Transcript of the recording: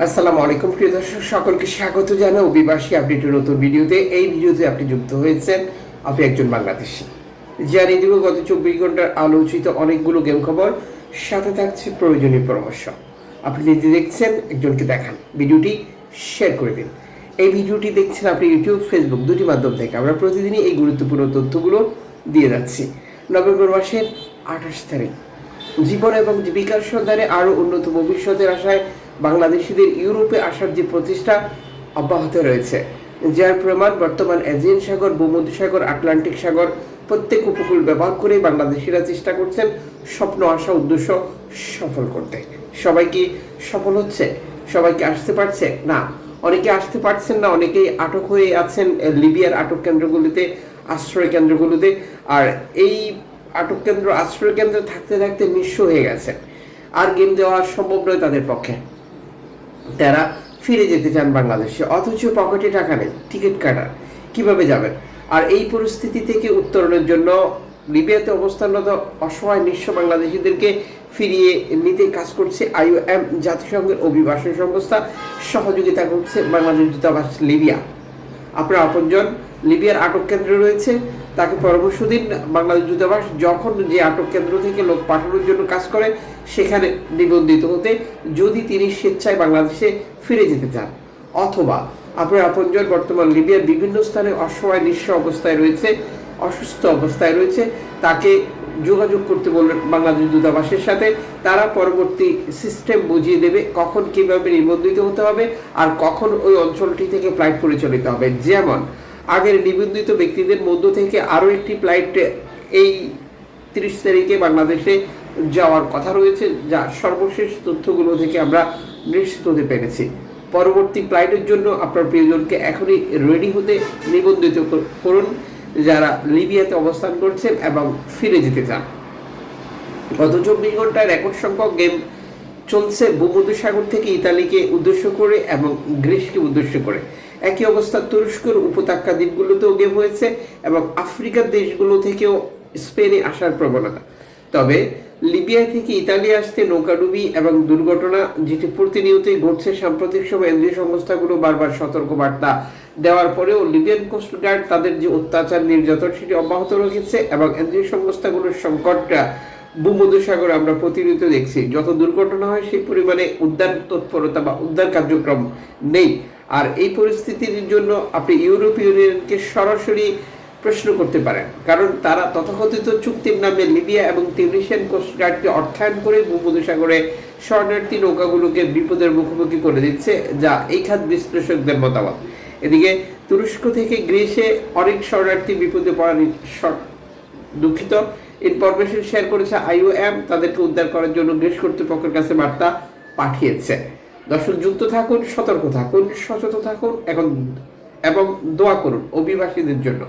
আসসালামু আলাইকুম প্রিয় দর্শক, সকলকে স্বাগত জানাই অভিবাসী আপডেটের নতুন ভিডিওতে। এই ভিডিওতে আপনি যুক্ত হয়েছেন, আপনি একজন বাংলাদেশি। জানিয়ে দিব গত 24 ঘন্টার আলোচিত অনেকগুলো গেম খবর, সাথে থাকছে প্রয়োজনীয় পরামর্শ। আপনি যদি দেখছেন, একজনকে দেখান, ভিডিওটি শেয়ার করে দিন। এই ভিডিওটি দেখছেন আপনি ইউটিউব, ফেসবুক দুটি মাধ্যম থেকে। আমরা প্রতিদিনই এই গুরুত্বপূর্ণ তথ্যগুলো দিয়ে যাচ্ছি। নভেম্বর মাসের 28 তারিখ জীবন এবং জীবিকার সন্ধানে আরও উন্নত ভবিষ্যতের আশায় বাংলাদেশিদের ইউরোপে আসার যে প্রচেষ্টা অব্যাহত রয়েছে, যার প্রমাণ বর্তমান এজিয়ান সাগর, ভূমধ্যসাগর, আটলান্টিক সাগর প্রত্যেক উপকূল ব্যবহার করে বাংলাদেশিরা চেষ্টা করছেন স্বপ্ন, আশা, উদ্দেশ্য সফল করতে। সবাই কি সফল হচ্ছে? সবাইকে আসতে পারছে না। অনেকে আসতে পারছেন না, অনেকেই আটক হয়ে আছেন লিবিয়ার আটক কেন্দ্রগুলিতে, আশ্রয় কেন্দ্রগুলিতে। আর এই আটক কেন্দ্র, আশ্রয় কেন্দ্রে থাকতে থাকতে নিঃস্ব হয়ে গেছে। আর গেম দেওয়া সম্ভব নয় তাদের পক্ষে। তারা ফিরে যেতে চান বাংলাদেশে, অথচ পকেটে টাকা নেই, টিকিট কাটার কিভাবে যাবেন? আর এই পরিস্থিতি থেকে উত্তরণের জন্য লিবিয়াতে অবস্থানরত অসহায় নিঃস্ব বাংলাদেশিদেরকে ফিরিয়ে নিতে কাজ করছে IOM, জাতিসংঘের অভিবাসন সংস্থা। সহযোগিতা করছে বাংলাদেশ দূতাবাস লিবিয়া। আপনার আপনজন লিবিয়ার আটক কেন্দ্রে রয়েছে, তাকে পরামর্শ দিন। বাংলাদেশ দূতাবাস যখন যে আটক কেন্দ্র থেকে লোক পাঠানোর জন্য কাজ করে, সেখানে নিবন্ধিত হতে, যদি তিনি স্বেচ্ছায় বাংলাদেশে ফিরে যেতে চান। অথবা আপনার আপনজন বর্তমান লিবিয়ার বিভিন্ন স্থানে অসহায় নিঃস্ব অবস্থায় রয়েছে, অসুস্থ অবস্থায় রয়েছে, তাকে যোগাযোগ করতে বললেন বাংলাদেশ দূতাবাসের সাথে। তারা পরবর্তী সিস্টেম বুঝিয়ে দেবে, কখন কিভাবে নিবন্ধিত হতে হবে আর কখন ওই অঞ্চলটি থেকে ফ্লাইট পরিচালিত হবে। যেমন আগের নিবন্ধিত ব্যক্তিদের মধ্য থেকে আরও একটি ফ্লাইট এই 30 তারিখে বাংলাদেশে যাওয়ার কথা রয়েছে, যা সর্বশেষ তথ্যগুলো থেকে আমরা নিশ্চিত হতে পেরেছি। পরবর্তী ফ্লাইটের জন্য আপনার প্রিয়জনকে এখনই রেডি হতে নিবন্ধিত করুন, যারা লিবিয়াতে অবস্থান করছেন এবং ফিরে যেতে চান। গত 24 ঘন্টায় রেকর্ড সংখ্যক গেম চলছে ভূমধ্যসাগর থেকে ইতালিকে উদ্দেশ্য করে এবং গ্রিসকে উদ্দেশ্য করে। একই অবস্থা তুরস্কের উপত্যকা দ্বীপগুলোতেও গেম হয়েছে এবং আফ্রিকার দেশগুলো থেকেও স্পেনে আসার প্রবণতা। তবে লিবিয়া থেকে ইতালি আসতে নৌকাডুবি এবং দুর্ঘটনা, যেটি প্রতিনিয়তই ঘটছে সাম্প্রতিক সময়, এনজিও সংস্থাগুলো বারবার সতর্ক বার্তা দেওয়ার পরেও লিবিয়ান কোস্টগার্ড তাদের যে অত্যাচার, নির্যাতন সেটি অব্যাহত রেখেছে এবং এনজিও সংস্থাগুলোর সংকটটা ভূমধ্যসাগরে আমরা প্রতিনিয়ত দেখছি। যত দুর্ঘটনা হয় সেই পরিমাণে উদ্ধার তৎপরতা বা উদ্ধার কার্যক্রম নেই। আর এই পরিস্থিতির জন্য আপনি ইউরোপীয় ইউনিয়নকে সরাসরি প্রশ্ন করতে পারেন, কারণ তারা তথাকথিত চুক্তির নামে লিবিয়া এবং তিউনিসিয়ান কোস্টগার্ডকে অর্থায়ন করে ভূমধ্যসাগরে শরণার্থী নৌকাগুলোকে বিপদের মুখোমুখি করে দিচ্ছে, যা এই খাত বিশ্লেষকদের মতামত। এদিকে তুরস্ক থেকে গ্রিসে অনেক শরণার্থী বিপদে পড়ার দুঃখিত ইনফরমেশন শেয়ার করেছে IOM। তাদেরকে উদ্ধার করার জন্য গ্রিস কর্তৃপক্ষের কাছে বার্তা পাঠিয়েছে। দর্শক, যুক্ত থাকুন, সতর্ক থাকুন, সচেতন থাকুন এবং দোয়া করুন অভিবাসীদের জন্য।